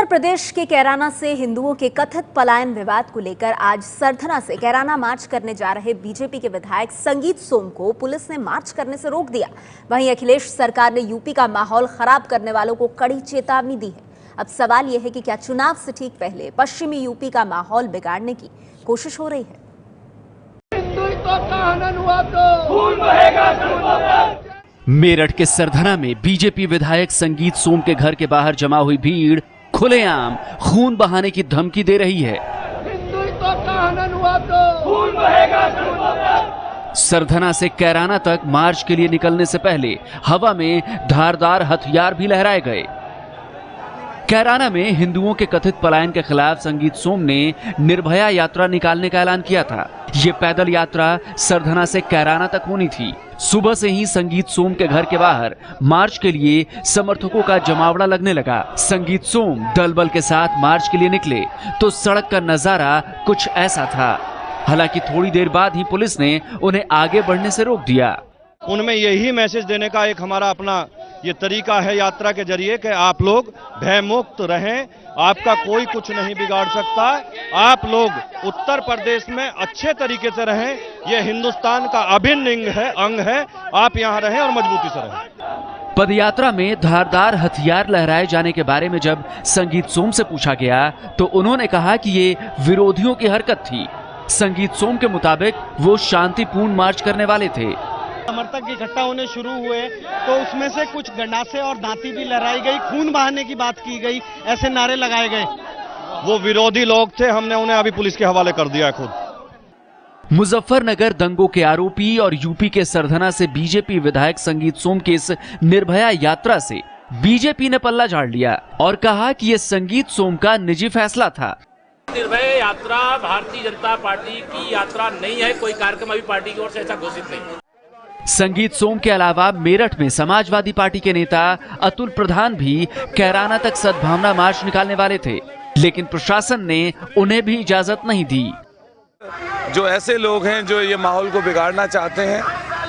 उत्तर प्रदेश के कैराना से हिंदुओं के कथित पलायन विवाद को लेकर आज सरधना से कैराना मार्च करने जा रहे बीजेपी के विधायक संगीत सोम को पुलिस ने मार्च करने से रोक दिया। वहीं अखिलेश सरकार ने यूपी का माहौल खराब करने वालों को कड़ी चेतावनी दी है। अब सवाल यह है कि क्या चुनाव से ठीक पहले पश्चिमी यूपी का माहौल बिगाड़ने की कोशिश हो रही है। मेरठ के सरधना में बीजेपी विधायक संगीत सोम के घर के बाहर जमा हुई भीड़ खुलेआम खून बहाने की धमकी दे रही है। सरधना से कैराना तक मार्च के लिए निकलने से पहले हवा में धारदार हथियार भी लहराए गए। कैराना में हिंदुओं के कथित पलायन के खिलाफ संगीत सोम ने निर्भया यात्रा निकालने का ऐलान किया था। ये पैदल यात्रा सरधना से कैराना तक होनी थी। सुबह से ही संगीत सोम के घर के बाहर मार्च के लिए समर्थकों का जमावड़ा लगने लगा। संगीत सोम दल बल के साथ मार्च के लिए निकले तो सड़क का नजारा कुछ ऐसा था। हालांकि थोड़ी देर बाद ही पुलिस ने उन्हें आगे बढ़ने से रोक दिया। उनमें यही मैसेज देने का एक हमारा अपना ये तरीका है यात्रा के जरिए कि आप लोग भयमुक्त रहें, आपका कोई कुछ नहीं बिगाड़ सकता। आप लोग उत्तर प्रदेश में अच्छे तरीके से रहें, ये हिंदुस्तान का अभिन्न अंग है। आप यहाँ रहें और मजबूती से रहें। पदयात्रा में धारदार हथियार लहराए जाने के बारे में जब संगीत सोम से पूछा गया तो उन्होंने कहा कि ये विरोधियों की हरकत थी। संगीत सोम के मुताबिक वो शांतिपूर्ण मार्च करने वाले थे। समर्थक इकट्ठा होने शुरू हुए तो उसमें से कुछ गंडासे और दांती भी लहराई गई, खून बहाने की बात की गई, ऐसे नारे लगाए गए। वो विरोधी लोग थे, हमने उन्हें अभी पुलिस के हवाले कर दिया है खुद। मुजफ्फरनगर दंगों के आरोपी और यूपी के सरधना से बीजेपी विधायक संगीत सोम की इस निर्भया यात्रा से बीजेपी ने पल्ला झाड़ लिया और कहा कि यह संगीत सोम का निजी फैसला था। निर्भया यात्रा भारतीय जनता पार्टी की यात्रा नहीं है, कोई कार्यक्रम अभी पार्टी की ओर से ऐसा घोषित नहीं। संगीत सोम के अलावा मेरठ में समाजवादी पार्टी के नेता अतुल प्रधान भी कैराना तक सद्भावना मार्च निकालने वाले थे, लेकिन प्रशासन ने उन्हें भी इजाजत नहीं दी। जो ऐसे लोग हैं जो ये माहौल को बिगाड़ना चाहते हैं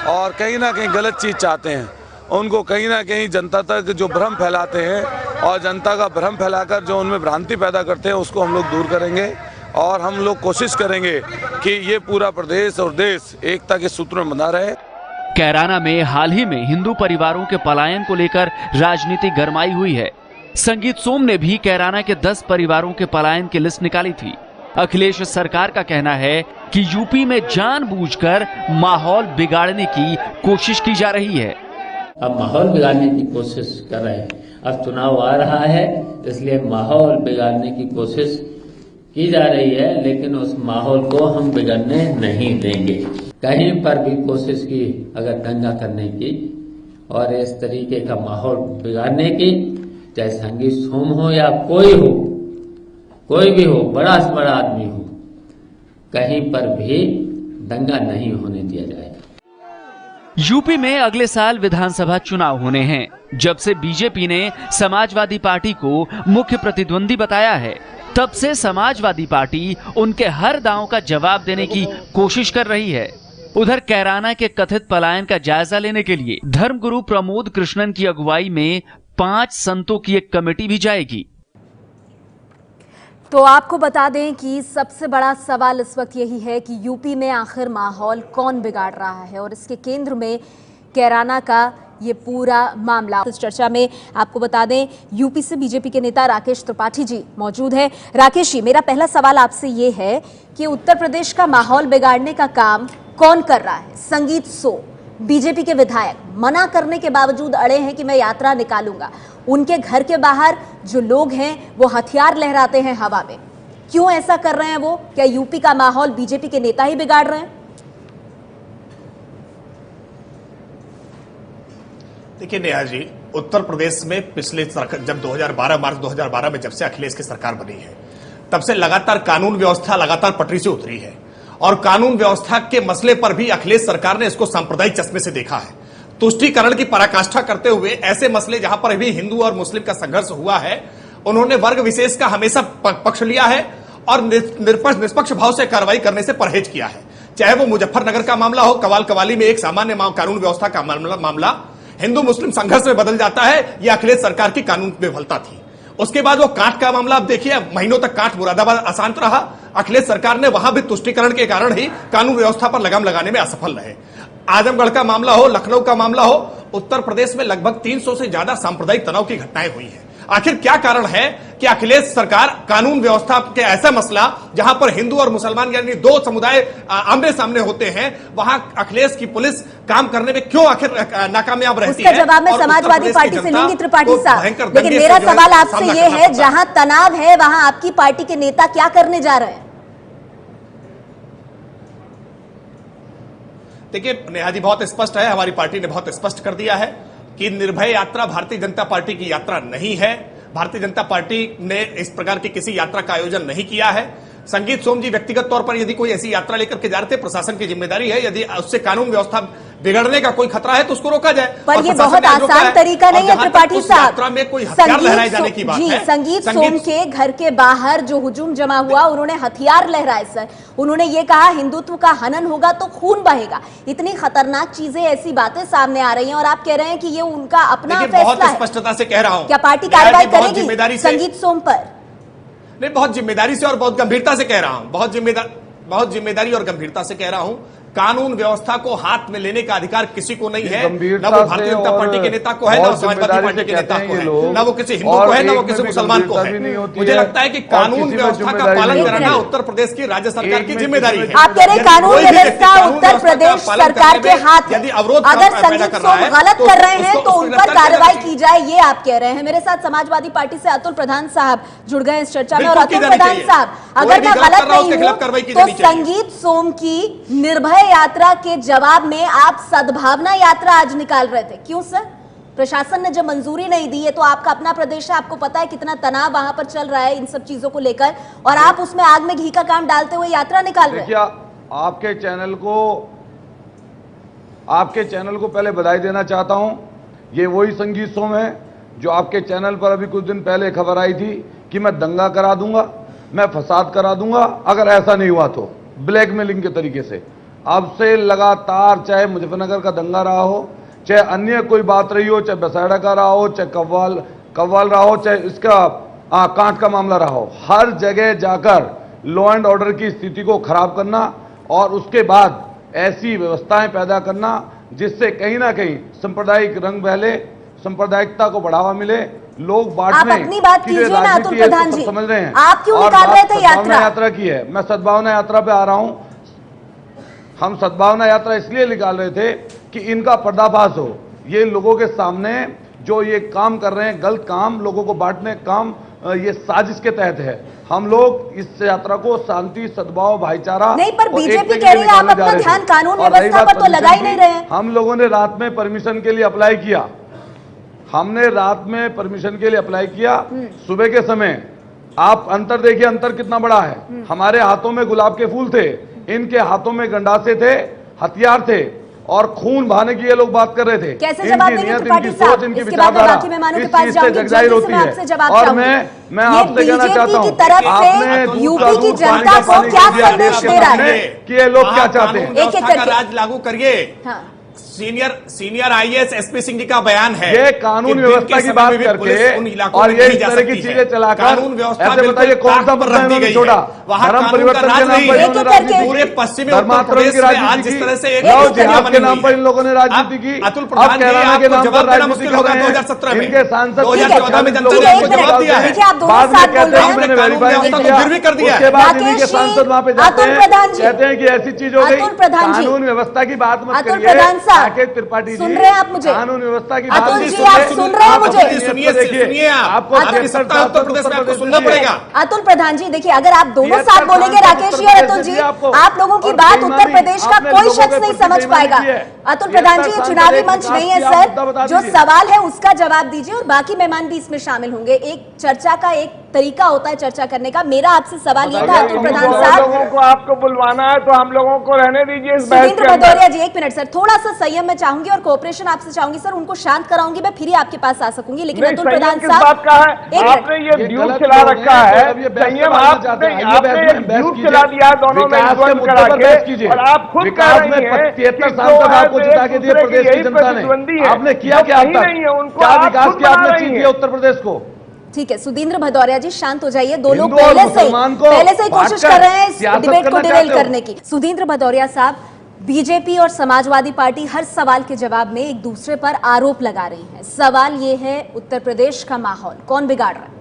और कहीं ना कहीं गलत चीज चाहते हैं, उनको कहीं ना कहीं जनता तक जो भ्रम फैलाते हैं और जनता का भ्रम फैलाकर जो उनमें भ्रांति पैदा करते हैं, उसको हम लोग दूर करेंगे और हम लोग कोशिश करेंगे कि ये पूरा प्रदेश और देश एकता के सूत्र में बंधा रहे। कैराना में हाल ही में हिंदू परिवारों के पलायन को लेकर राजनीति गरमाई हुई है। संगीत सोम ने भी कैराना के 10 परिवारों के पलायन की लिस्ट निकाली थी। अखिलेश सरकार का कहना है कि यूपी में जानबूझकर माहौल बिगाड़ने की कोशिश की जा रही है। अब माहौल बिगाड़ने की कोशिश कर रहे हैं। अब चुनाव आ रहा है, इसलिए माहौल बिगाड़ने की कोशिश की जा रही है, लेकिन उस माहौल को हम बिगड़ने नहीं देंगे। कहीं पर भी कोशिश की अगर दंगा करने की और इस तरीके का माहौल बिगाड़ने की, चाहे संगीत सोम हो या कोई हो, कोई भी हो, बड़ा से बड़ा आदमी हो, कहीं पर भी दंगा नहीं होने दिया जाएगा। यूपी में अगले साल विधानसभा चुनाव होने हैं। जब से बीजेपी ने समाजवादी पार्टी को मुख्य प्रतिद्वंदी बताया है, तब से समाजवादी पार्टी उनके हर दांव का जवाब देने की कोशिश कर रही है। उधर कैराना के कथित पलायन का जायजा लेने के लिए धर्मगुरु प्रमोद कृष्णन की अगुवाई में 5 संतों की एक कमेटी भी जाएगी। तो आपको बता दें कि सबसे बड़ा सवाल इस वक्त यही है कि यूपी में आखिर माहौल कौन बिगाड़ रहा है और इसके केंद्र में कैराना का ये पूरा मामला। इस चर्चा में आपको बता दें यूपी से बीजेपी के नेता राकेश त्रिपाठी जी मौजूद हैं। राकेश जी, मेरा पहला सवाल आपसे ये है कि उत्तर प्रदेश का माहौल बिगाड़ने का काम कौन कर रहा है? संगीत सोम बीजेपी के विधायक मना करने के बावजूद अड़े हैं कि मैं यात्रा निकालूंगा। उनके घर के बाहर जो लोग हैं वो हथियार लहराते हैं हवा में। क्यों ऐसा कर रहे हैं वो? क्या यूपी का माहौल बीजेपी के नेता ही बिगाड़ रहे हैं? देखिए नेहा जी, उत्तर प्रदेश में पिछले जब 2012 मार्च 2012 में जब से अखिलेश की सरकार बनी है, तब से लगातार कानून व्यवस्था लगातार पटरी से उतरी है और कानून व्यवस्था के मसले पर भी अखिलेश सरकार ने इसको सांप्रदायिक चश्मे से देखा है। तुष्टीकरण की पराकाष्ठा करते हुए ऐसे मसले जहां पर भी हिंदू और मुस्लिम का संघर्ष हुआ है, उन्होंने वर्ग विशेष का हमेशा पक्ष लिया है और निष्पक्ष भाव से कार्रवाई करने से परहेज किया है। चाहे वो मुजफ्फरनगर का मामला हो, कवाली में एक सामान्य कानून व्यवस्था का मामला हिंदू मुस्लिम संघर्ष में बदल जाता है, यह अखिलेश सरकार की कानून विफलता थी। उसके बाद वो काट का मामला, आप देखिए महीनों तक काट मुरादाबाद अशांत रहा। अखिलेश सरकार ने वहां भी तुष्टीकरण के कारण ही कानून व्यवस्था पर लगाम लगाने में असफल रहे। आजमगढ़ का मामला हो, लखनऊ का मामला हो, उत्तर प्रदेश में लगभग 300 से ज्यादा सांप्रदायिक तनाव की घटनाएं हुई हैं। आखिर क्या कारण है कि अखिलेश सरकार कानून व्यवस्था के ऐसा मसला जहां पर हिंदू और मुसलमान यानी दो समुदाय आमने सामने होते हैं, वहां अखिलेश की पुलिस काम करने में क्यों आखिर नाकामयाब रहती है? उसका जवाब मैं समाजवादी पार्टी से लूंगी, त्रिपाठी साहब। लेकिन मेरा सवाल आपसे ये है, जहां तनाव है वहां आपकी पार्टी के नेता क्या करने जा रहे हैं? देखिए नेहा जी, बहुत स्पष्ट है, हमारी पार्टी ने बहुत स्पष्ट कर दिया है कि निर्भय यात्रा भारतीय जनता पार्टी की यात्रा नहीं है। भारतीय जनता पार्टी ने इस प्रकार की किसी यात्रा का आयोजन नहीं किया है। संगीत सोम जी व्यक्तिगत तौर पर यदि कोई ऐसी यात्रा लेकर के जा रहे थे, प्रशासन की जिम्मेदारी है, यदि उससे कानून व्यवस्था बिगड़ने का कोई खतरा है तो उसको रोका जाए। पर ये बहुत आसान तरीका नहीं है त्रिपाठी साहब। यात्रा में कोई हथियार लहराए जाने की बात है। संगीत सोम के घर के बाहर जो हुजूम जमा हुआ, उन्होंने हथियार लहराए सर। उन्होंने ये कहा हिंदुत्व का हनन होगा तो खून बहेगा। इतनी खतरनाक चीजें, ऐसी बातें सामने आ रही हैं और आप कह रहे हैं कि ये उनका अपना फैसला है। बहुत स्पष्टता से कह रहा हूं, क्या पार्टी कार्रवाई करेगी संगीत सोम पर? नहीं, बहुत जिम्मेदारी से और बहुत गंभीरता से कह रहा हूं, बहुत जिम्मेदारी और गंभीरता से कह रहा हूं। कानून व्यवस्था को हाथ में लेने का अधिकार किसी को नहीं है, न वो भारतीय जनता पार्टी के नेता को है, न समाजवादी पार्टी के नेता को है, न वो किसी हिंदू को है, न वो किसी मुसलमान को है। मुझे लगता है कि कानून व्यवस्था का पालन कराना उत्तर प्रदेश की राज्य सरकार की जिम्मेदारी है। आप कह रहे कानून व्यवस्था उत्तर प्रदेश सरकार के हाथ में, अगर संगीत सोम गलत कर रहे हैं तो उन पर कार्रवाई की जाए, ये आप कह रहे हैं। मेरे साथ समाजवादी पार्टी से अतुल प्रधान साहब जुड़ गए इस चर्चा में। और अतुल प्रधान साहब, अगर मैं गलत नहीं हूं तो संगीत सोम की निर्भय यात्रा के जवाब में आप सद्भावना यात्रा आज निकाल रहे थे, क्यों सर? प्रशासन ने जब मंजूरी नहीं दी है तो आपका अपना प्रदेश है, आपको पता है कितना तनाव वहां पर चल रहा है इन सब चीजों को लेकर, और आप उसमें आग में घी का काम डालते हुए यात्रा निकाल रहे हैं। आपके चैनल को पहले बधाई देना चाहता हूं। ये वही संगीत सोम है जो आपके चैनल पर अभी कुछ दिन पहले खबर आई थी कि मैं दंगा करा दूंगा, मैं फसाद करा दूंगा अगर ऐसा नहीं हुआ तो, ब्लैकमेलिंग के तरीके से। अब से लगातार चाहे मुजफ्फरनगर का दंगा रहा हो, चाहे अन्य कोई बात रही हो, चाहे बसाड़ा का रहा हो, चाहे कव्वाल रहा हो, चाहे इसका कांट का मामला रहा हो, हर जगह जाकर लॉ एंड ऑर्डर की स्थिति को खराब करना और उसके बाद ऐसी व्यवस्थाएं पैदा करना जिससे कहीं ना कहीं सांप्रदायिक रंग बहले, सांप्रदायिकता को बढ़ावा मिले, लोग बांटने। आप अपनी बात कीजिए ना अतुल प्रधान जी, समझ रहे हैं आप क्यों निकाल रहे थे यात्रा की है। मैं सद्भावना यात्रा पे आ रहा हूं। हम सद्भावना यात्रा इसलिए निकाल रहे थे कि इनका पर्दाफाश हो, ये लोगों के सामने जो ये काम कर रहे हैं, गलत काम, लोगों को बांटने काम, ये साजिश के तहत है। हम लोग इस यात्रा को शांति, सद्भाव, भाईचारा नहीं, पर बीजेपी कह रही है आप अपना ध्यान कानून व्यवस्था पर तो लगा ही नहीं रहे हैं। हम लोगों ने रात में परमिशन के लिए अप्लाई किया, हमने रात में परमिशन के लिए अप्लाई किया। सुबह के समय आप अंतर देखिए, अंतर कितना बड़ा है। हमारे हाथों में गुलाब के फूल थे, इनके हाथों में गंडासे थे, हथियार थे और खून बहाने की ये लोग बात कर रहे थे। कैसे जवाब देंगे त्रिपाठी साहब? इनकी इसके बाद मैं बाकी मेहमानों के पास जाऊंगी, जल्दी से मैं आपसे जवाब और चाहूंगी। मैं आपसे कहना चाहता हूं, आपने यूपी की जनता को क्या संदेश दे रहा है कि ये लोग क्या चाहते हैं? एक एक करके राज लागू करिए। Senior IAS SP Singh ji का बयान है, ये कानून व्यवस्था की बात करके और ये इस तरह की चीजें चलाकर कानून व्यवस्था ऐसे बताइए कौन सा मुद्दा इन्होंने छोड़ा? धर्म परिवर्तन के नाम पर इन्होंने राजनीति की, पूरे पश्चिमी धर्मांतरण की राजनीति की, लव जिहाद के नाम पर इन लोगों ने राजनीति की, अब कैराना के नाम पर राजनीति कर रहे हैं। इनके सांसद 2014 में जनता ने आपको जवाब दिया है, बाद में कहते हैं हमने वेरीफाई नहीं किया, उसके बाद इन्हीं के सांसद वहां पे जाते हैं, कहते हैं कि ऐसी चीज हो गई। कानून व्यवस्था की बात मत करिए त्रिपाठी जी, सुन रहे हैं आप मुझे? कानून व्यवस्था की अतुल जी आप सुन रहे हैं मुझे? सुनिए, आपको आपकी सत्ता उत्तर प्रदेश में आपको सुनना पड़ेगा। अतुल प्रधान जी देखिए, अगर आप दोनों साथ बोलेंगे, राकेश जी और अतुल जी, आप लोगों की बात उत्तर प्रदेश का कोई शख्स नहीं समझ पाएगा। अतुल प्रधान जी, ये चुनावी मंच नहीं है सर, जो सवाल है उसका जवाब दीजिए और बाकी मेहमान भी इसमें शामिल होंगे। एक चर्चा का एक तरीका होता है चर्चा करने का। मेरा आपसे सवाल ये था अतुल प्रधान साहब, लोगों को आपको बुलवाना है तो हम लोगों को रहने दीजिए। सुरेंद्र भदौरिया जी, एक मिनट सर, थोड़ा सा संयम मैं चाहूंगी और कोऑपरेशन आपसे चाहूंगी सर, उनको शांत कराऊंगी, मैं फिर ही आपके पास आ सकूंगी। लेकिन अतुल प्रधान साहब, आपने ये ड्यूट चला रखा है, संयम आपने ड्यूट चला दिया दोनों में करा के, और आप खुद कह रही हैं 73 सांसद आपको जिता के दिए प्रदेश की जनता ने, आपने किया क्या? क्या विकास किया आपने चीज दिया उत्तर प्रदेश को? ठीक है, सुधींद्र भदौरिया जी शांत हो जाइए। दो लोग हिंदू और पहले मुसलमान को ही कोशिश कर रहे हैं इस सियासत डिबेट को करना डिरेल चाहते हो। करने की। सुधींद्र भदौरिया साहब, बीजेपी और समाजवादी पार्टी हर सवाल के जवाब में एक दूसरे पर आरोप लगा रही है। सवाल ये है, उत्तर प्रदेश का माहौल कौन बिगाड़ रहा है?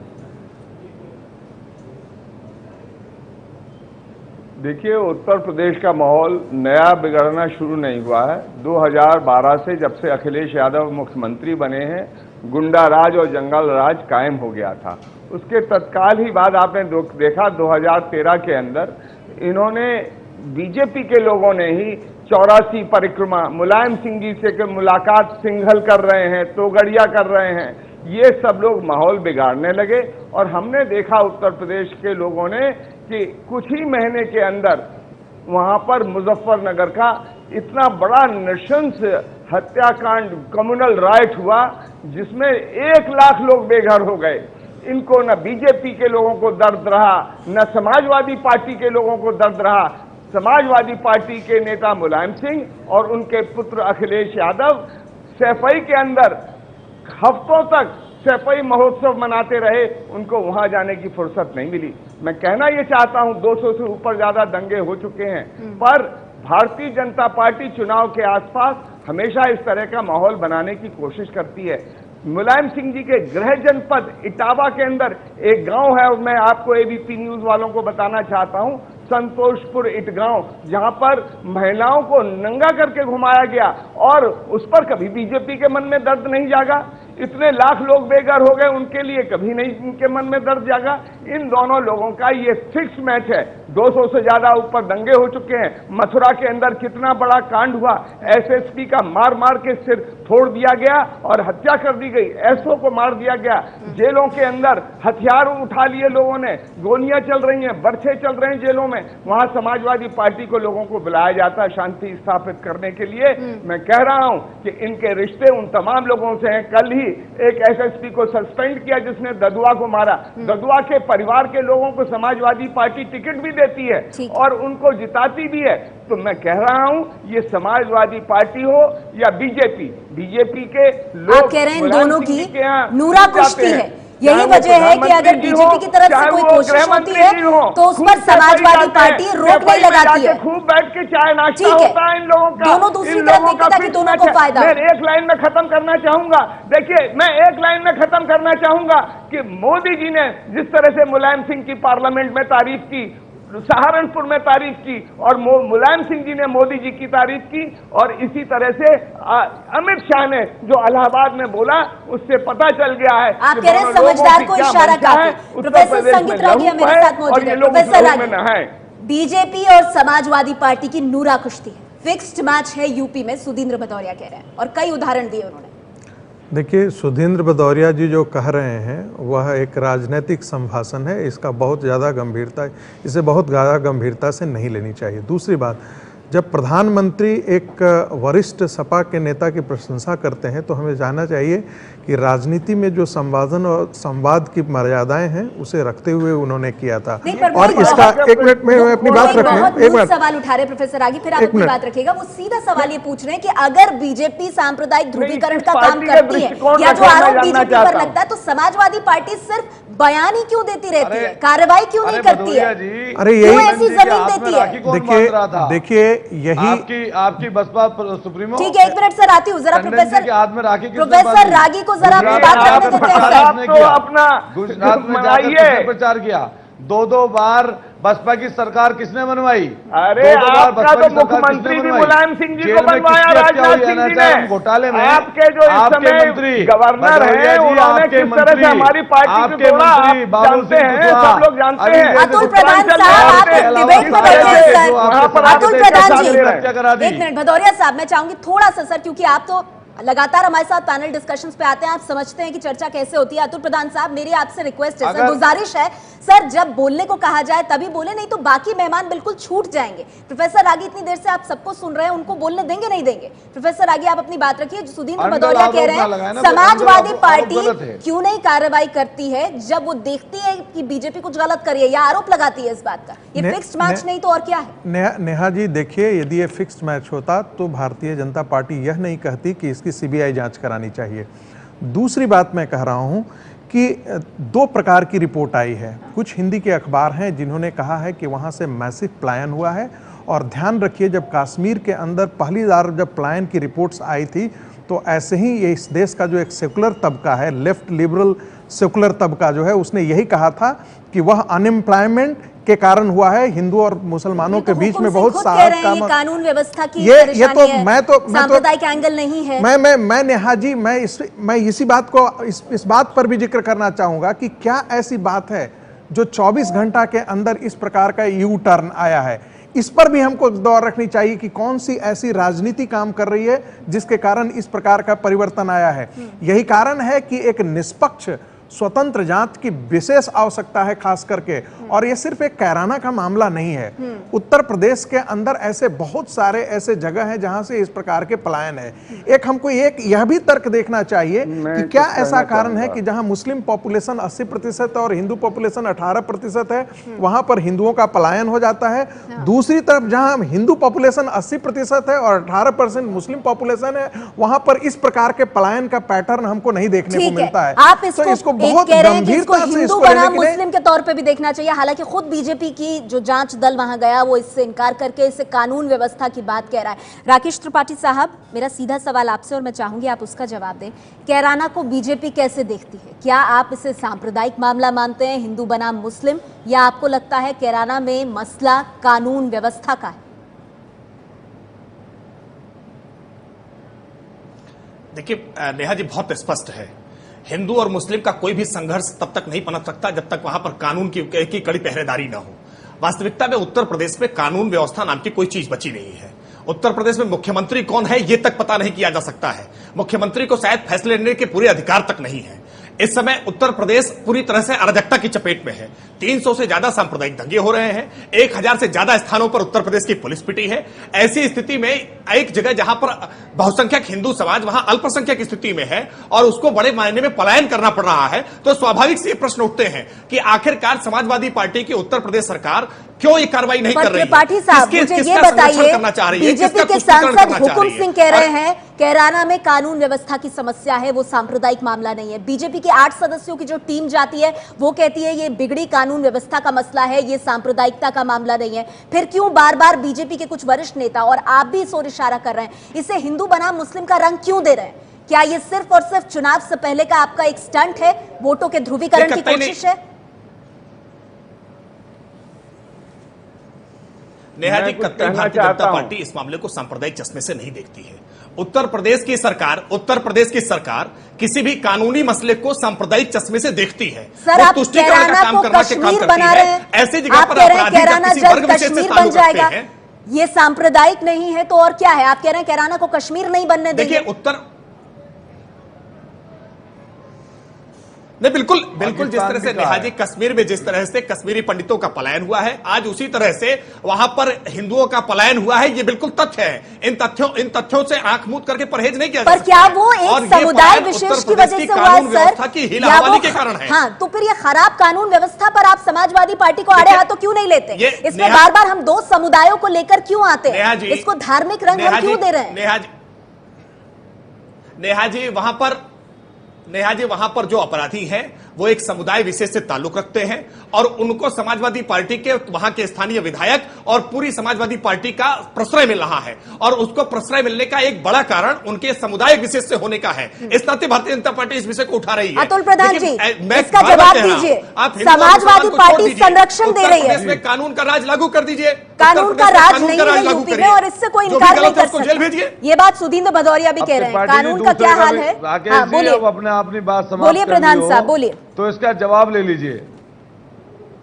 देखिए, उत्तर प्रदेश का माहौल नया बिगड़ना शुरू नहीं हुआ है। 2012 से जब से अखिलेश यादव मुख्यमंत्री बने हैं, गुंडा राज और जंगल राज कायम हो गया था। उसके तत्काल ही बाद आपने देखा 2013 के अंदर इन्होंने, बीजेपी के लोगों ने ही 84 परिक्रमा, मुलायम सिंह जी से मुलाकात सिंघल कर रहे हैं, तोगड़िया कर रहे हैं, ये सब लोग माहौल बिगाड़ने लगे। और हमने देखा उत्तर प्रदेश के लोगों ने कि कुछ ही महीने के अंदर वहां पर मुजफ्फरनगर का इतना बड़ा नृशंस हत्याकांड, कम्युनल राइट हुआ, जिसमें 1 लाख लोग बेघर हो गए। इनको न बीजेपी के लोगों को दर्द रहा, न समाजवादी पार्टी के लोगों को दर्द रहा। समाजवादी पार्टी के नेता मुलायम सिंह और उनके पुत्र अखिलेश यादव सैफई के अंदर हफ्तों तक सैफई महोत्सव मनाते रहे, उनको वहां जाने की फुर्सत नहीं मिली। मैं कहना ये चाहता हूं, 200 से ऊपर ज्यादा दंगे हो चुके हैं, पर भारतीय जनता पार्टी चुनाव के आसपास हमेशा इस तरह का माहौल बनाने की कोशिश करती है। मुलायम सिंह जी के गृह जनपद इटावा के अंदर एक गांव है, और मैं आपको एबीपी न्यूज वालों को बताना चाहता हूं, संतोषपुर इटगांव, जहां पर महिलाओं को नंगा करके घुमाया गया, और उस पर कभी बीजेपी के मन में दर्द नहीं जागा। इतने लाख लोग बेघर हो गए, उनके लिए कभी नहीं उनके मन में दर्द जागा। इन दोनों लोगों का ये फिक्स मैच है। 200 से ज्यादा ऊपर दंगे हो चुके हैं। मथुरा के अंदर कितना बड़ा कांड हुआ, एसएसपी का मार मार के सिर फोड़ दिया गया और हत्या कर दी गई, एसओ को मार दिया गया। जेलों के अंदर हथियार उठा लिए लोगों ने, गोलियां चल रही हैं, बर्छे चल रहे हैं जेलों में। वहां समाजवादी पार्टी को लोगों को बुलाया जाता है शांति स्थापित करने के लिए। मैं कह रहा हूं कि इनके रिश्ते उन तमाम लोगों से हैं। कल ही एक एसएसपी को सस्पेंड किया जिसने ददुआ को मारा। ददुआ के परिवार के लोगों को समाजवादी पार्टी टिकट भी देती है और उनको जिताती भी है। तो मैं कह रहा हूं, ये समाजवादी पार्टी हो या बीजेपी के लोग, आप कह रहे हैं दोनों की नूरा कुश्ती है। यही वजह है कि अगर बीजेपी की तरफ से कोई कोशिश होती है तो उस पर समाजवादी पार्टी रोक नहीं लगाती है। खूब बैठ के चाय नाश्ता होता है इन लोगों का। दोनों दूसरी तरफ देखते ताकि दोनों को फायदा। मैं एक लाइन में खत्म करना चाहूंगा। देखिए, मैं एक लाइन में खत्म करना चाहूंगा कि मोदी जी ने जिस तरह से मुलायम सिंह की पार्लियामेंट में तारीफ की, सहारनपुर में तारीफ की, और मुलायम सिंह जी ने मोदी जी की तारीफ की, और इसी तरह से अमित शाह ने जो इलाहाबाद में बोला, उससे पता चल गया है। आप कह रहे हैं समझदार को इशारा काफी। प्रोफेसर संगीत रागी मेरे साथ मौजूद है। प्रोफेसर रागी, बीजेपी और समाजवादी पार्टी की नूरा कुश्ती है, फिक्स्ड मैच है यूपी में, सुधींद्र भदौरिया कह रहे हैं, और कई उदाहरण दिए उन्होंने। देखिए, सुधींद्र भदौरिया जी जो कह रहे हैं वह एक राजनीतिक संभाषण है। इसका बहुत ज़्यादा गंभीरता, इसे बहुत ज़्यादा गंभीरता से नहीं लेनी चाहिए। दूसरी बात, जब प्रधानमंत्री एक वरिष्ठ सपा के नेता की प्रशंसा करते हैं तो हमें जानना चाहिए कि राजनीति में जो संवादन और संवाद की मर्यादाएं हैं उसे रखते हुए उन्होंने किया था। और इसका एक मिनट में अपनी बात रखने, एक मिनट सवाल उठा रहे प्रोफेसर रागी, फिर आप अपनी बात रखिएगा। वो सीधा सवाल ये पूछ रहे हैं कि अगर बीजेपी सांप्रदायिक ध्रुवीकरण का काम करती है या जो आरोप बीजेपी पर लगता है, तो समाजवादी पार्टी सिर्फ बयान ही क्यों देती रहती है, कार्रवाई क्यों नहीं करती है? अरे यही ऐसी जमीन देती है। देखिए यही आपकी बसपा सुप्रीमो। ठीक है, एक मिनट सर आती हूँ जरा। प्रोफेसर रागी को जरा अपनी बात करने देते हैं सर। आपने अपना गुजरात में जाकर प्रचार किया, 2 बार बसपा की सरकार किसने बनवाई? अरे आपका तो मुख्यमंत्री भी मुलायम सिंह जी को बनवाया, राजनाथ सिंह जी ने। घोटाले में आपके जो इस समय गवर्नर हैं, उन्होंने किस तरह से हमारी पार्टी को तोड़ा, आप जानते हैं, सब लोग जानते हैं। अतुल प्रधान साहब, आप डिबेट में बैठे हैं सर। अतुल प्रधान जी, एक मिनट। भदौरिया साहब, मैं चाहूंगी थोड़ा सा सर, क्योंकि आप तो लगातार हमारे साथ पैनल डिस्कशंस पे आते हैं, आप समझते हैं कि चर्चा कैसे होती है। अतुल प्रधान साहब, मेरी आपसे रिक्वेस्ट है सर, गुजारिश है सर, जब बोलने को कहा जाए तभी बोले, नहीं तो बाकी मेहमान बिल्कुल छूट जाएंगे। प्रोफेसर रागी इतनी देर से आप सबको सुन रहे हैं, उनको बोलने देंगे नहीं देंगे? प्रोफेसर रागी, आप अपनी बात रखिए। सुधींद्र भदौरिया कह रहे हैं समाजवादी पार्टी क्यों नहीं कार्रवाई करती है जब वो देखती है कि बीजेपी कुछ गलत कर रही है या आरोप लगाती है इस बात का? ये फिक्स्ड मैच नहीं तो और क्या है? नेहा जी, देखिए, यदि ये फिक्स्ड मैच होता तो भारतीय जनता पार्टी यह नहीं कहती कि इसकी सीबीआई जांच करानी चाहिए। दूसरी बात मैं कह रहा हूं कि दो प्रकार की रिपोर्ट आई है। कुछ हिंदी के अखबार हैं जिन्होंने कहा है कि वहाँ से मैसिव पलायन हुआ है, और ध्यान रखिए जब कश्मीर के अंदर पहली बार जब पलायन की रिपोर्ट्स आई थी तो ऐसे ही ये इस देश का जो एक सेकुलर तबका है, लेफ्ट लिबरल सेकुलर तबका जो है, उसने यही कहा था कि वह अनएम्प्लॉयमेंट के कारण हुआ है। हिंदू और मुसलमानों के बीच में बहुत सारा काम, कानून व्यवस्था की ये परेशानी है, मैं तो सांप्रदायिक एंगल नहीं है। मैं नेहा जी, मैं इसी बात को इस बात पर भी जिक्र करना चाहूंगा कि क्या ऐसी बात है जो 24 घंटा के अंदर इस प्रकार का यू टर्न आया है। इस पर भी हमको दौर रखनी चाहिए कि कौन सी ऐसी राजनीति काम कर रही है जिसके कारण इस प्रकार का परिवर्तन आया है। यही कारण है कि एक निष्पक्ष स्वतंत्र जांच की विशेष आवश्यकता है, खास करके। और ये सिर्फ एक कैराना का मामला नहीं है, उत्तर प्रदेश के अंदर ऐसे बहुत सारे ऐसे जगह हैं जहां से इस प्रकार के पलायन है। एक हमको एक यह भी तर्क देखना चाहिए कि क्या ऐसा कारण है कि जहां मुस्लिम पॉपुलेशन 80% और हिंदू पॉपुलेशन 18% है, वहां पर हिंदुओं का पलायन हो जाता है। दूसरी तरफ जहां हिंदू पॉपुलेशन 80% है और 18% मुस्लिम पॉपुलेशन है, वहां पर इस प्रकार के पलायन का पैटर्न हमको नहीं देखने को मिलता है। आप इसको बहुत गंभीरता से हिंदू बनाम मुस्लिम के तौर पे भी देखना चाहिए। हालांकि खुद बीजेपी की जो जांच दल वहां गया वो इससे इनकार करके इसे कानून व्यवस्था की बात कह रहा है। राकेश त्रिपाठी साहब, मेरा सीधा सवाल आपसे और मैं चाहूंगी आप उसका जवाब दें। कैराना को बीजेपी कैसे देखती है? क्या आप इसे सांप्रदायिक मामला मानते हैं, हिंदू बनाम मुस्लिम, या आपको लगता है कैराना में मसला कानून व्यवस्था का है? देखिए नेहा जी, बहुत स्पष्ट है, हिंदू और मुस्लिम का कोई भी संघर्ष तब तक नहीं पनप सकता जब तक वहां पर कानून की कड़ी पहरेदारी ना हो। वास्तविकता में उत्तर प्रदेश में कानून व्यवस्था नाम की कोई चीज बची नहीं है। उत्तर प्रदेश में मुख्यमंत्री कौन है ये तक पता नहीं किया जा सकता है। मुख्यमंत्री को शायद फैसले लेने के पूरे अधिकार तक नहीं है। इस समय उत्तर प्रदेश पूरी तरह से अराजकता की चपेट में है। 300 से ज्यादा सांप्रदायिक दंगे हो रहे हैं। 1000 से ज्यादा स्थानों पर उत्तर प्रदेश की पुलिस पिटी है। ऐसी स्थिति में एक जगह जहां पर बहुसंख्यक हिंदू समाज वहां अल्पसंख्यक स्थिति में है और उसको बड़े मायने में पलायन करना पड़ रहा है, तो स्वाभाविक से प्रश्न उठते हैं कि आखिरकार समाजवादी पार्टी की उत्तर प्रदेश सरकार क्यों ये कार्रवाई नहीं कर रही है? त्रिपाठी साहब, मुझे ये बताइए, बीजेपी के सांसद हुकुम सिंह कह रहे हैं कैराना में कानून व्यवस्था की समस्या है, वो सांप्रदायिक मामला नहीं है। बीजेपी के 8 सदस्यों की जो टीम जाती है वो कहती है ये बिगड़ी कानून व्यवस्था का मसला है, ये सांप्रदायिकता का मामला नहीं है। फिर क्यों बार बार बीजेपी के कुछ वरिष्ठ नेता और आप भी इस ओर इशारा कर रहे हैं, इसे हिंदू बनाम मुस्लिम का रंग क्यों दे रहे हैं? क्या ये सिर्फ और सिर्फ चुनाव से पहले का आपका एक स्टंट है, वोटों के ध्रुवीकरण की कोशिश है? नेहा जी, कतई भारतीय जनता पार्टी इस मामले को सांप्रदायिक चश्मे से नहीं देखती है। उत्तर प्रदेश की सरकार किसी भी कानूनी मसले को सांप्रदायिक चश्मे से देखती है। सर, आप कैराना को कश्मीर बना रहे हैं, ऐसी जगह पर अपराधी कैराना किसी वर्ग जल्द विशेष से कश्मीर बन ताल्लुक जाएगा, रखते हैं। ये सांप्रदायिक नहीं है तो और क्या है? आप कह रहे हैं कैराना को कश्मीर नहीं बनने देंगे? देखिए बिल्कुल जिस तरह से नेहा जी, कश्मीर में जिस तरह से कश्मीरी पंडितों का पलायन हुआ है, आज उसी तरह से वहां पर हिंदुओं का पलायन हुआ है। ये बिल्कुल तथ्य है। इन तथ्यों से आंख मूंद करके परहेज नहीं किया जा सकता। पर क्या वो एक समुदाय विशेष की वजह से हुआ है सर, की हीलाहवाली के कारण है? हाँ, तो फिर ये खराब कानून व्यवस्था पर आप समाजवादी पार्टी को आड़े हाथों क्यों नहीं लेते? इसमें बार बार हम 2 समुदायों को लेकर क्यों आते हैं? इसको धार्मिक रंग हम क्यों दे रहे हैं? नेहा जी, वहां पर जो अपराधी हैं वो एक समुदाय विशेष से ताल्लुक रखते हैं और उनको समाजवादी पार्टी के वहां के स्थानीय विधायक और पूरी समाजवादी पार्टी का प्रश्रय मिल रहा है, और उसको प्रश्रय मिलने का एक बड़ा कारण उनके समुदाय विशेष से होने का है। इस नाते भारतीय जनता पार्टी इस विषय को उठा रही है। अतुल प्रधान जी, इसका जवाब दीजिए। समाजवादी पार्टी संरक्षण दे रही है, कानून का राज लागू कर दीजिए। कानून का राज नहीं है यूपी में और इससे कोई इनकार नहीं कर सकता। ये बात सुधींद्र भदौरिया भी कह रहे हैं। कानून का क्या हाल है? बोलिए, अपनी बात बोलिए प्रधान साहब, बोलिए। तो इसका जवाब ले लीजिए।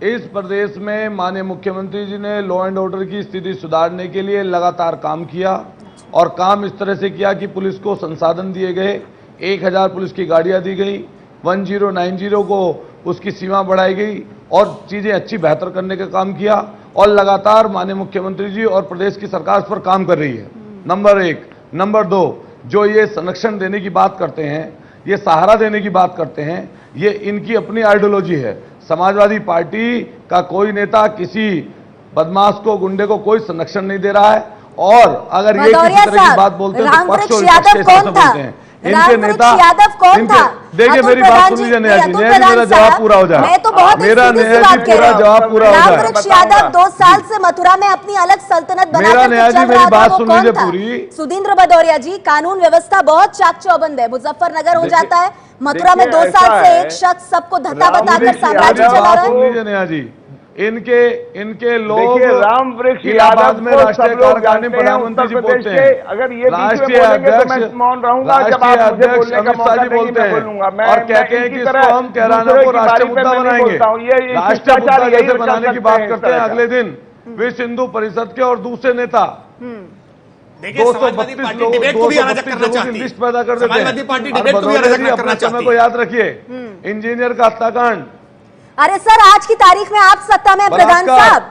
इस प्रदेश में माननीय मुख्यमंत्री जी ने लॉ एंड ऑर्डर की स्थिति सुधारने के लिए लगातार काम किया, और काम इस तरह से किया कि पुलिस को संसाधन दिए गए, 1000 पुलिस की गाड़ियां दी गई, 1090 को उसकी सीमा बढ़ाई गई और चीजें अच्छी बेहतर करने का काम किया, और लगातार माननीय मुख्यमंत्री जी और प्रदेश की सरकार इस पर काम कर रही है। नंबर 1। नंबर 2, जो ये संरक्षण देने की बात करते हैं, ये सहारा देने की बात करते हैं, ये इनकी अपनी आइडियोलॉजी है। समाजवादी पार्टी का कोई नेता किसी बदमाश को, गुंडे को कोई संरक्षण नहीं दे रहा है, और अगर ये किसी तरह की बात बोलते हैं तो पक्ष और विपक्ष के हिसाब से बोलते हैं। इनके नेता यादव कौन था? देखिए मेरी बात सुन लीजिए नेहा जी, मेरा जवाब पूरा हो जाए। मैं तो बहुत मेरा नेहा जी पूरा जवाब पूरा हो जाए। रामवृक्ष यादव 2 साल से मथुरा में अपनी अलग सल्तनत मेरा नेहा जी मेरी बात सुन लीजिए पूरी। सुधींद्र भदौरिया जी, कानून व्यवस्था बहुत चाक चौबंद है, मुजफ्फरनगर हो जाता है, मथुरा में 2 साल से एक शख्स सबको धक्का बताकर साम्राज्य चला रहा है। सुन लीजिए नेहा जी, इनके लोग राम वृक्ष इलाहाबाद में राष्ट्रीय कार्यकारिणी प्रधानमंत्री जी बोलते हैं, अगर ये राष्ट्रीय अध्यक्ष मौन रहूंगा, राष्ट्रीय अध्यक्ष अमित शाह जी बोलते हैं और कहते हैं कि इसको हम कैराना को राष्ट्रीय मुद्दा बनाएंगे। राष्ट्रीय मुद्दा जैसे बनाने की बात करते हैं, अगले दिन विश्व हिंदू परिषद के और दूसरे नेता 232 लोग 232 की लिस्ट पैदा कर देते हैं। समय को याद रखिए, इंजीनियर का हत्याकांड। अरे सर, आज की तारीख में आप सत्ता में प्रधान साहब,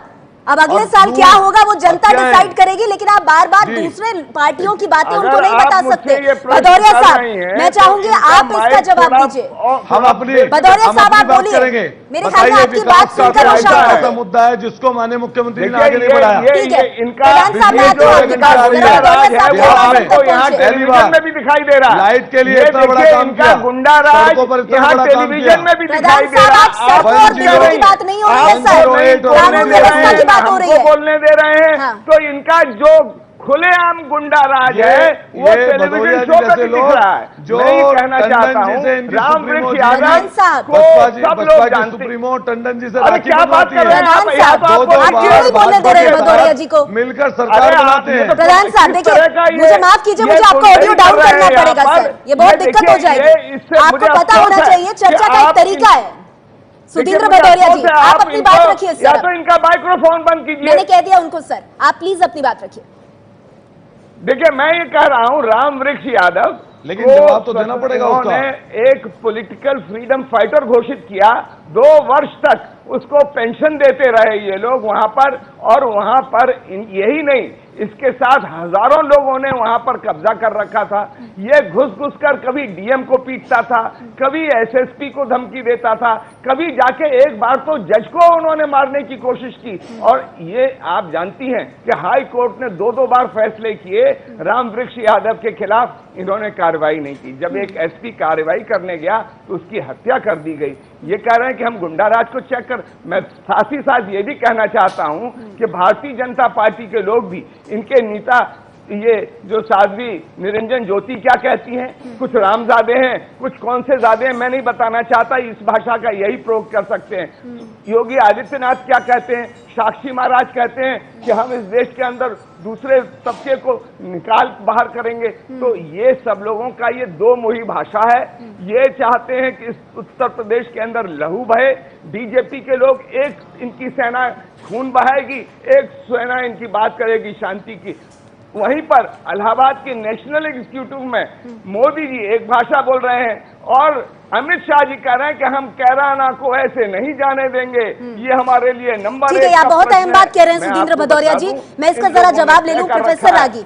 अब अगले साल क्या होगा वो जनता डिसाइड करेगी, लेकिन आप बार बार दूसरे पार्टियों की बातें उनको नहीं बता सकते। भदौरिया साहब, मैं चाहूंगी आप इसका जवाब दीजिए। हम अपनी भदौरिया साहब आप बोलिए, मेरे ख्याल में आपकी बात सुनकर वो शांत हो गए। मुद्दा है जिसको माननीय मुख्यमंत्री ने आगे नहीं बढ़ाया। ठीक है, प्रधान साहब मैं आती हूँ आपकी बात। टेलीविजन में भी दिखाई दे रहा है, लाइट के लिए इतना बड़ा काम किया, गुंडा राज यहाँ टेलीविजन में भी दिखाई दे रहा है। बात नहीं हो रही है सर, कानून व्यवस्था की बात हो रही है, बोलने दे रहे हैं। तो इनका जो खुलेआम गुंडा राज है वो टेलीविजन शो पर दिख रहा है। जो कहना चाहता हूँ, रामवृक्ष यादव को सब लोग जानते हैं। सुप्रीमो टंडन जी से अरे क्या बात कर रहे हैं आप? बोलने दे रहे हैं भदौरिया जी को, मिलकर सरकार बनाते हैं। प्रधान साहब देखिए, मुझे माफ कीजिए, मुझे आपका ऑडियो डाउन करना पड़ेगा सर, ये बहुत दिक्कत हो जाएगी। आपको पता होना चाहिए चर्चा का एक तरीका है। सुधींद्र भदौरिया जी, आप अपनी बात रखिए सर। या तो इनका माइक्रोफोन बंद कीजिए। मैंने कह दिया उनको सर, आप प्लीज अपनी बात रखिए। देखिए मैं ये कह रहा हूं, रामवृक्ष यादव, लेकिन जवाब तो देना पड़ेगा उसका। एक पॉलिटिकल फ्रीडम फाइटर घोषित किया, 2 वर्ष तक उसको पेंशन देते रहे ये लोग वहां पर, और वहां पर यही नहीं, इसके साथ हजारों लोगों ने वहां पर कब्जा कर रखा था। ये घुस घुस कर कभी डीएम को पीटता था, कभी एसएसपी को धमकी देता था, कभी जाके एक बार तो जज को उन्होंने मारने की कोशिश की। और ये आप जानती हैं कि हाई कोर्ट ने 2-2 बार फैसले किए, रामवृक्ष यादव के खिलाफ इन्होंने कार्रवाई नहीं की। जब एक एसपी कार्रवाई करने गया तो उसकी हत्या कर दी गई। ये कह रहे हैं कि हम गुंडाराज को चेक कर। मैं साथ ही साथ ये भी कहना चाहता हूं कि भारतीय जनता पार्टी के लोग भी, इनके नेता ये जो साध्वी निरंजन ज्योति क्या कहती हैं, कुछ रामजादे हैं, कुछ कौन से जादे हैं, मैं नहीं बताना चाहता, इस भाषा का यही प्रयोग कर सकते हैं। योगी आदित्यनाथ क्या कहते हैं, साक्षी महाराज कहते हैं कि हम इस देश के अंदर दूसरे तबके को निकाल बाहर करेंगे। तो ये सब लोगों का ये 2 मुही भाषा है। ये चाहते हैं कि इस उत्तर प्रदेश के अंदर लहू बहे, बीजेपी के लोग, एक इनकी सेना खून बहाएगी, एक सेना इनकी बात करेगी शांति की। वहीं पर इलाहाबाद के नेशनल एग्जीक्यूटिव में मोदी जी एक भाषा बोल रहे हैं और अमित शाह जी कह रहे हैं कि हम कैराना को ऐसे नहीं जाने देंगे, ये हमारे लिए नंबर 1। ठीक है, आप बहुत अहम बात कह रहे हैं सुधींद्र भदौरिया जी, मैं इसका जरा जवाब ले लूं। प्रोफेसर रागी,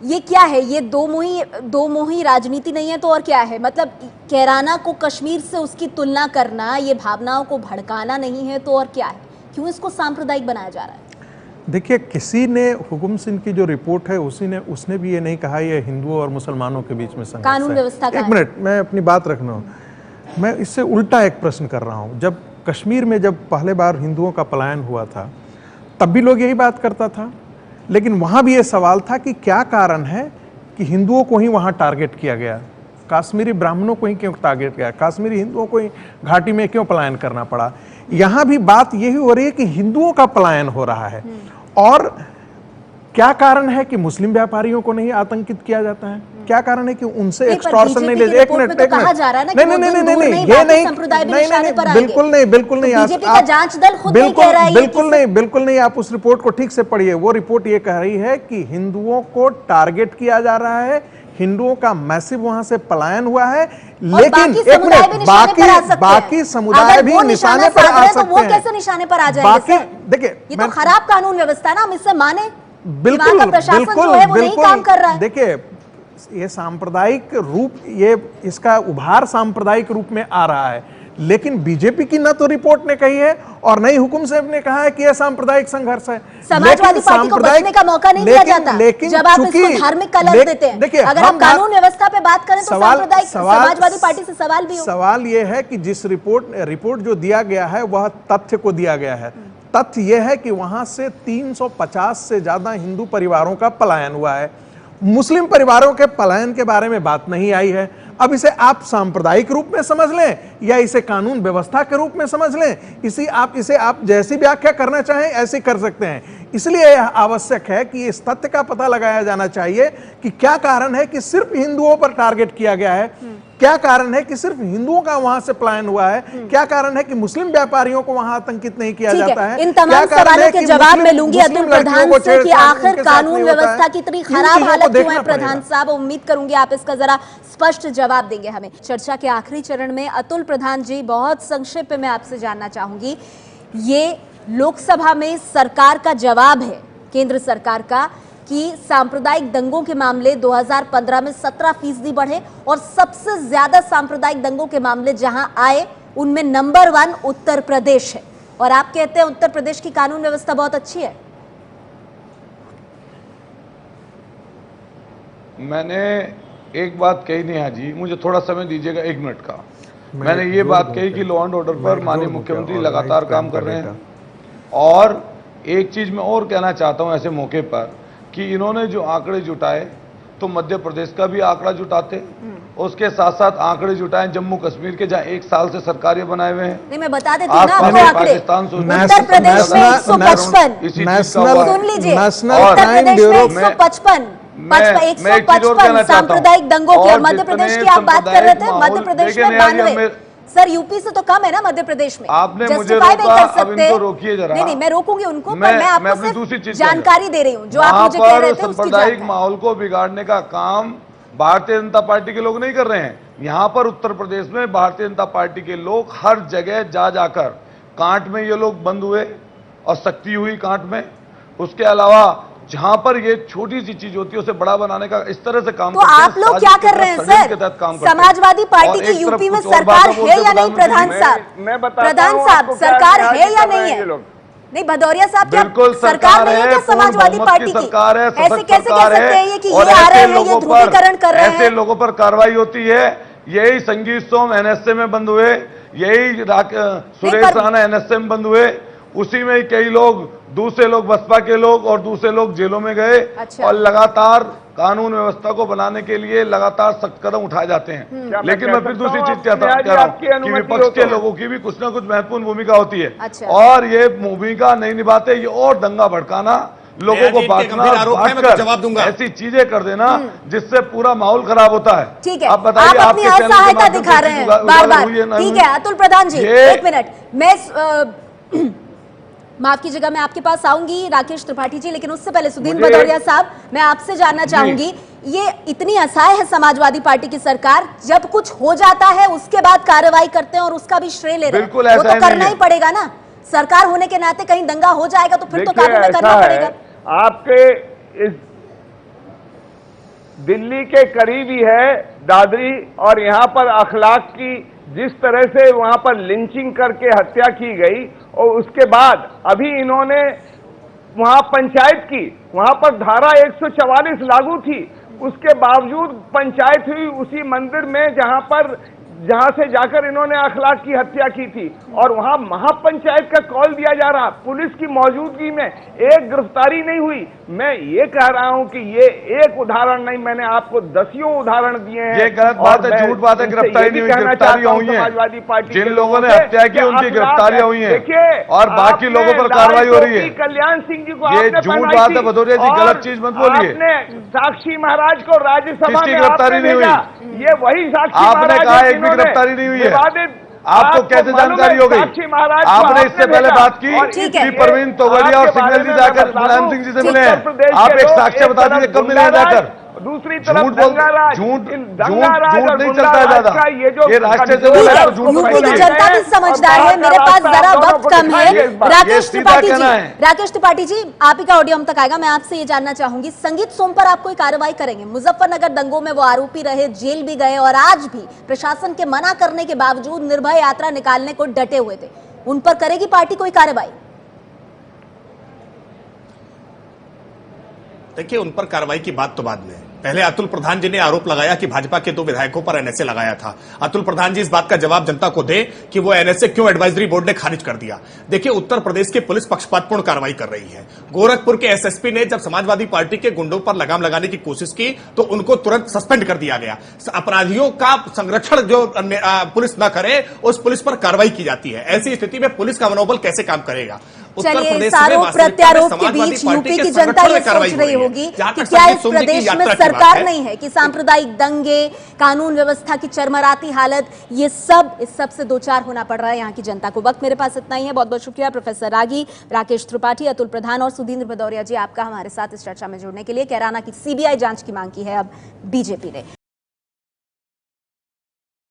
ये क्या है, ये दो मुही राजनीति नहीं है तो और क्या है? मतलब कैराना को कश्मीर से उसकी तुलना करना, ये भावनाओं को भड़काना नहीं है तो और क्या है? क्यों इसको सांप्रदायिक बनाया जा रहा है? देखिए, किसी ने, हुकुम सिंह की जो रिपोर्ट है उसने भी ये नहीं कहा ये हिंदुओं और मुसलमानों के बीच में संघर्ष है। कानून व्यवस्था का 1 मिनट, मैं अपनी बात रखना हूँ। मैं इससे उल्टा एक प्रश्न कर रहा हूँ। जब कश्मीर में जब पहले बार हिंदुओं का पलायन हुआ था तब भी लोग यही बात करता था, लेकिन वहाँ भी ये सवाल था कि क्या कारण है कि हिंदुओं को ही वहाँ टारगेट किया गया, कश्मीरी ब्राह्मणों को ही क्यों टारगेट किया, कश्मीरी हिंदुओं को ही घाटी में क्यों पलायन करना पड़ा। यहाँ भी बात यही हो रही है कि हिंदुओं का पलायन हो रहा है। और क्या कारण है कि मुस्लिम व्यापारियों को नहीं आतंकित किया जाता है? क्या कारण है कि उनसे एक्सटॉर्शन नहीं ले? 1 मिनट, नहीं, बिल्कुल नहीं, आप उस रिपोर्ट को ठीक से पढ़िए। वो रिपोर्ट ये कह रही है कि हिंदुओं को टारगेट किया जा रहा है, हिंदुओं का मैसिव वहां से पलायन हुआ है, लेकिन एक मिनट, बाकी समुदाय भी निशाने पर आ सकते हैं। वो कैसे निशाने पर आ जाएंगे? देखिए, ये तो खराब कानून व्यवस्था है ना, हम इससे माने। बिल्कुल काम कर रहा है। देखिए, ये सांप्रदायिक रूप, ये इसका उभार सांप्रदायिक रूप में आ रहा है, लेकिन बीजेपी की न तो रिपोर्ट ने कही है और न ही हुकुम साहब ने कहा है कि यह सांप्रदायिक संघर्ष है। समाजवादी पार्टी को बचने का मौका नहीं दिया जाता जब आप इसको धार्मिक कलर देते हैं। देखिए, अगर आप कानून व्यवस्था पे बात करें तो सांप्रदायिक समाजवादी पार्टी से सवाल भी हो। सवाल यह है कि जिस रिपोर्ट जो दिया गया है वह तथ्य को दिया गया है। तथ्य यह है कि वहां से 350 से ज्यादा हिंदू परिवारों का पलायन हुआ है। मुस्लिम परिवारों के पलायन के बारे में बात नहीं आई है। अब इसे आप सांप्रदायिक रूप में समझ लें या इसे कानून व्यवस्था के रूप में समझ लें, इसे आप जैसी व्याख्या करना चाहें ऐसे कर सकते हैं। इसलिए यह आवश्यक है कि इस तथ्य का पता लगाया जाना चाहिए कि क्या कारण है कि सिर्फ हिंदुओं पर टारगेट किया गया है, क्या कारण है कि सिर्फ हिंदुओं का वहां से पलायन हुआ है, क्या कारण है कि मुस्लिम व्यापारियों को वहां आतंकित नहीं किया जाता है। इन तमाम सवालों के जवाब मैं लूंगी अतुल प्रधान से कि आखिर कानून व्यवस्था की इतनी खराब हालत क्यों है। प्रधान साहब, उम्मीद करूंगी आप इसका जरा स्पष्ट जवाब देंगे हमें। चर्चा के आखिरी चरण में अतुल प्रधान जी, बहुत संक्षेप में मैं आपसे जानना चाहूंगी, ये लोकसभा में सरकार का जवाब है, केंद्र सरकार का, कि सांप्रदायिक दंगों के मामले 2015 में 17% बढ़े और सबसे ज्यादा सांप्रदायिक दंगों के मामले जहां आए उनमें नंबर 1 उत्तर प्रदेश है, और आप कहते हैं उत्तर प्रदेश की कानून व्यवस्था बहुत अच्छी है। मैंने एक बात कही नेहा जी, मुझे थोड़ा समय दीजिएगा 1 मिनट का। मैंने ये बात कही कि लॉ एंड ऑर्डर पर माननीय मुख्यमंत्री लगातार काम कर रहे हैं, और एक चीज मैं और कहना चाहता हूं ऐसे मौके पर कि इन्होंने जो आंकड़े जुटाए तो मध्य प्रदेश का भी आंकड़ा जुटाते, उसके साथ साथ आंकड़े जुटाए जम्मू कश्मीर के, जहां 1 साल से सरकारें बनाए हुए हैं। नहीं, मैं बता देती हूं ना आपको आंकड़े। पाकिस्तान से उत्तर प्रदेश में 155, सुन लीजिए, उत्तर प्रदेश में 155 सांप्रदायिक दंगों की। मध्य प्रदेश की आप बात कर रहे थे, मध्य प्रदेश में 92। सर, यूपी से तो कम है ना मध्य प्रदेश में। आपने मुझे रोका, अब इनको रोकिए जरा। नहीं, मैं रोकूंगी उनको, पर मैं आपको सिर्फ जानकारी दे रही हूँ जो आप मुझे कह रहे थे। सांप्रदायिक माहौल को बिगाड़ने का काम भारतीय जनता पार्टी के लोग नहीं कर रहे हैं। यहाँ पर उत्तर प्रदेश में भारतीय जनता पार्टी के लोग हर जगह जा जाकर, कांट में ये लोग बंद हुए और सख्ती हुई कांट में, उसके अलावा जहां पर ये छोटी सी चीज होती है उसे बड़ा बनाने का इस तरह से काम तो आप लोग क्या कर रहे हैं सर? समाजवादी पार्टी की यूपी में सरकार है या नहीं? प्रधान साहब, प्रधान साहब, सरकार है या नहीं है? नहीं, भदौरिया साहब, क्या सरकार नहीं है क्या समाजवादी पार्टी की? सरकार है, ऐसे कैसे कह सकते हैं ये कि ये आ रहे हैं, ये ध्रुवीकरण कर रहे हैं? ऐसे लोगों पर कार्रवाई होती है। यही संगीत सोम एनएसए में बंद हुए, यही सुरेश राणा एनएसए में बंद हुए, उसी में कई लोग, दूसरे लोग बसपा के लोग और दूसरे लोग जेलों में गए। अच्छा। और लगातार कानून व्यवस्था को बनाने के लिए लगातार सख्त कदम उठाए जाते हैं। लेकिन मैं फिर दूसरी चीज कह रहा हूँ कि विपक्ष के लोगों की भी कुछ ना कुछ महत्वपूर्ण भूमिका होती है। अच्छा। और ये भूमिका नहीं निभाते, ये और दंगा भड़काना, लोगों को बांटना, जवाब दूंगा, ऐसी चीजें कर देना जिससे पूरा माहौल खराब होता है। ठीक है, आप बताइए, आप अपनी असहायता दिखा रहे हैं बार बार। ठीक है अतुल प्रधान जी, 1 मिनट, मैं माफ कीजिएगा, मैं आपके पास आऊंगी राकेश त्रिपाठी जी, लेकिन उससे पहले सुधीर भदौरिया साहब, मैं आपसे जानना चाहूंगी, ये इतनी असहाय है समाजवादी पार्टी की सरकार, जब कुछ हो जाता है उसके बाद कार्रवाई करते हैं और उसका भी श्रेय ले रहे हैं। वो तो करना ही पड़ेगा ना, सरकार होने के नाते कहीं दंगा हो जाएगा तो फिर तो कानून में करना पड़ेगा। आपके इस दिल्ली के करीब ही है दादरी, और यहाँ पर अखलाक की जिस तरह से वहां पर लिंचिंग करके हत्या की गई, और उसके बाद अभी इन्होंने वहां पंचायत की, वहां पर धारा 144 लागू थी, उसके बावजूद पंचायत हुई उसी मंदिर में जहां से जाकर इन्होंने अखलाक की हत्या की थी, और वहां महापंचायत का कॉल दिया जा रहा, पुलिस की मौजूदगी में एक गिरफ्तारी नहीं हुई। मैं ये कह रहा हूं कि ये एक उदाहरण नहीं, मैंने आपको दसियों उदाहरण दिए हैं। ये गलत बात है, झूठ बात है, गिरफ्तारी नहीं हुई, गिरफ्तारियां हुई हैं। समाजवादी पार्टी जिन लोगों ने हत्या की उनकी गिरफ्तारियां हुई हैं, और बाकी लोगों पर कार्रवाई हो रही है। कल्याण सिंह जी को ये झूठ बात है भदौरिया जी, गलत चीज मत बोलिए। साक्षी महाराज को राज्यसभा में गिरफ्तारी नहीं हुई, ये वही साक्षी आपने कहा एक भी गिरफ्तारी नहीं हुई है। आपको कैसे जानकारी हो गई? आपने इससे पहले बात की कि प्रवीण तोगड़िया और सिंघल जी जाकर मुलायम सिंह जी से मिले हैं। आप एक साक्ष्य बता दीजिए कब मिले हैं जाकर। दूसरी तरफ झूठ बोल दंगाराज झूठ दंगाराज झूठ और नहीं चलता है गुंडाराज दादा। का ये जो ये राष्ट्रीय कंट्रोल सेवा है, है, झूठ यूपी की जनता भी समझदार है। मेरे पास जरा वक्त कम है। राकेश त्रिपाठी जी, राकेश त्रिपाठी जी, आप ही का ऑडियो हम तक आएगा। मैं आपसे ये जानना चाहूंगी, संगीत सोम पर आप कोई कार्रवाई करेंगे? मुजफ्फरनगर दंगों में वो आरोपी रहे, जेल भी गए और आज भी प्रशासन के मना करने के बावजूद निर्भय यात्रा निकालने को डटे हुए थे। उन पर करेगी पार्टी कोई कार्रवाई? देखिए, उन पर कार्रवाई की बात तो बाद में। पहले अतुल प्रधान जी ने आरोप लगाया कि भाजपा के 2 विधायकों पर एनएसए लगाया था। अतुल प्रधान जी इस बात का जवाब जनता को दे कि वो एनएसए क्यों एडवाइजरी बोर्ड ने खारिज कर दिया। देखिए, उत्तर प्रदेश की पुलिस पक्षपातपूर्ण कार्रवाई कर रही है। गोरखपुर के एसएसपी ने जब समाजवादी पार्टी के गुंडों पर लगाम लगाने की कोशिश की तो उनको तुरंत सस्पेंड कर दिया गया। अपराधियों का संरक्षण जो पुलिस न करे, उस पुलिस पर कार्रवाई की जाती है। ऐसी स्थिति में पुलिस का मनोबल कैसे काम करेगा? चलिए, इस आरोप प्रत्यारोप के बीच यूपी की जनता ये सोच रही होगी कि क्या इस प्रदेश में सरकार नहीं है, कि सांप्रदायिक दंगे, कानून व्यवस्था की चरमराती हालत, ये सब इस सब से दो चार होना पड़ रहा है यहाँ की जनता को। वक्त मेरे पास इतना ही है। बहुत बहुत शुक्रिया प्रोफेसर रागी, राकेश त्रिपाठी, अतुल प्रधान और सुधींद्र भदौरिया जी आपका हमारे साथ इस चर्चा में जुड़ने के लिए। कैराना की सीबीआई जांच की मांग की है अब बीजेपी ने।